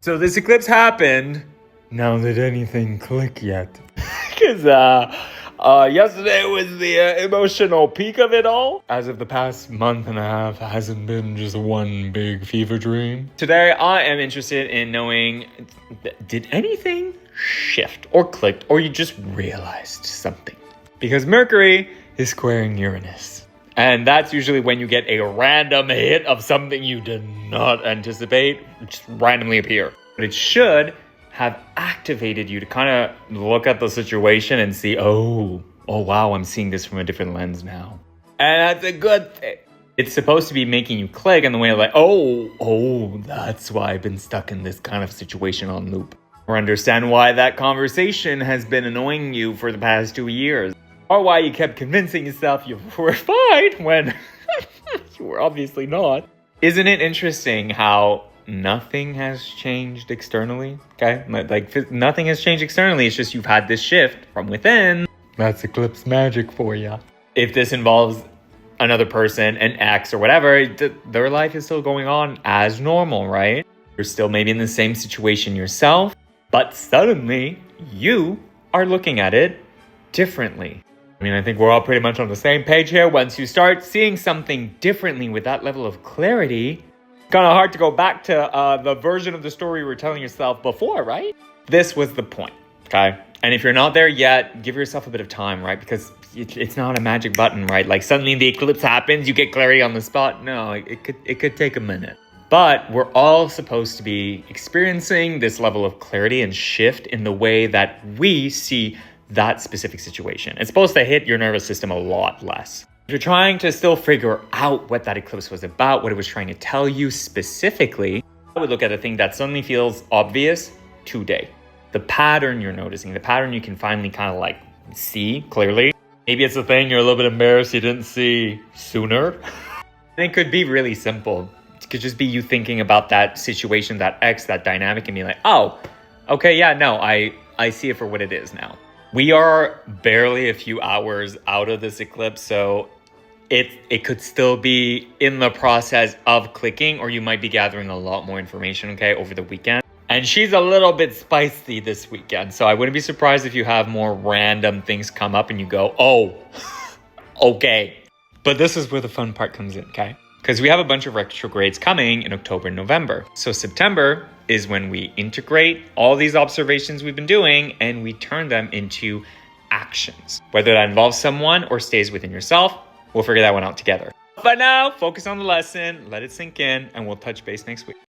So this eclipse happened. Now did anything click yet? Because yesterday was the emotional peak of it all. As of the past month and a half, hasn't been just one big fever dream. Today I am interested in knowing, did anything shift or clicked, or you just realized something? Because Mercury is squaring Uranus. And that's usually when you get a random hit of something you did not anticipate, just randomly appear. But it should have activated you to kind of look at the situation and see, oh wow, I'm seeing this from a different lens now. And that's a good thing. It's supposed to be making you click in the way of like, oh, that's why I've been stuck in this kind of situation on loop. Or understand why that conversation has been annoying you for the past 2 years. Or why you kept convincing yourself you were fine when you were obviously not. Isn't it interesting how nothing has changed externally? Okay, like nothing has changed externally. It's just you've had this shift from within. That's eclipse magic for you. If this involves another person, an ex or whatever, their life is still going on as normal, right? You're still maybe in the same situation yourself, but suddenly you are looking at it differently. I mean, I think we're all pretty much on the same page here. Once you start seeing something differently with that level of clarity, kind of hard to go back to the version of the story you were telling yourself before, right? This was the point, okay? And if you're not there yet, give yourself a bit of time, right? Because it's not a magic button, right? Like suddenly the eclipse happens, you get clarity on the spot. No, it could take a minute. But we're all supposed to be experiencing this level of clarity and shift in the way that we see that specific situation. It's supposed to hit your nervous system a lot less. If you're trying to still figure out what that eclipse was about, what it was trying to tell you specifically, I would look at a thing that suddenly feels obvious today. The pattern you're noticing, the pattern you can finally kind of like see clearly. Maybe it's a thing you're a little bit embarrassed you didn't see sooner. And it could be really simple. It could just be you thinking about that situation, that ex, that dynamic, and being like, oh, okay, yeah, no, I see it for what it is now. We are barely a few hours out of this eclipse, so it could still be in the process of clicking, or you might be gathering a lot more information, okay, over the weekend. And she's a little bit spicy this weekend, so I wouldn't be surprised if you have more random things come up and you go, oh, okay. But this is where the fun part comes in, okay? Because we have a bunch of retrogrades coming in October and November. So September is when we integrate all these observations we've been doing and we turn them into actions. Whether that involves someone or stays within yourself, we'll figure that one out together. But now, focus on the lesson, let it sink in, and we'll touch base next week.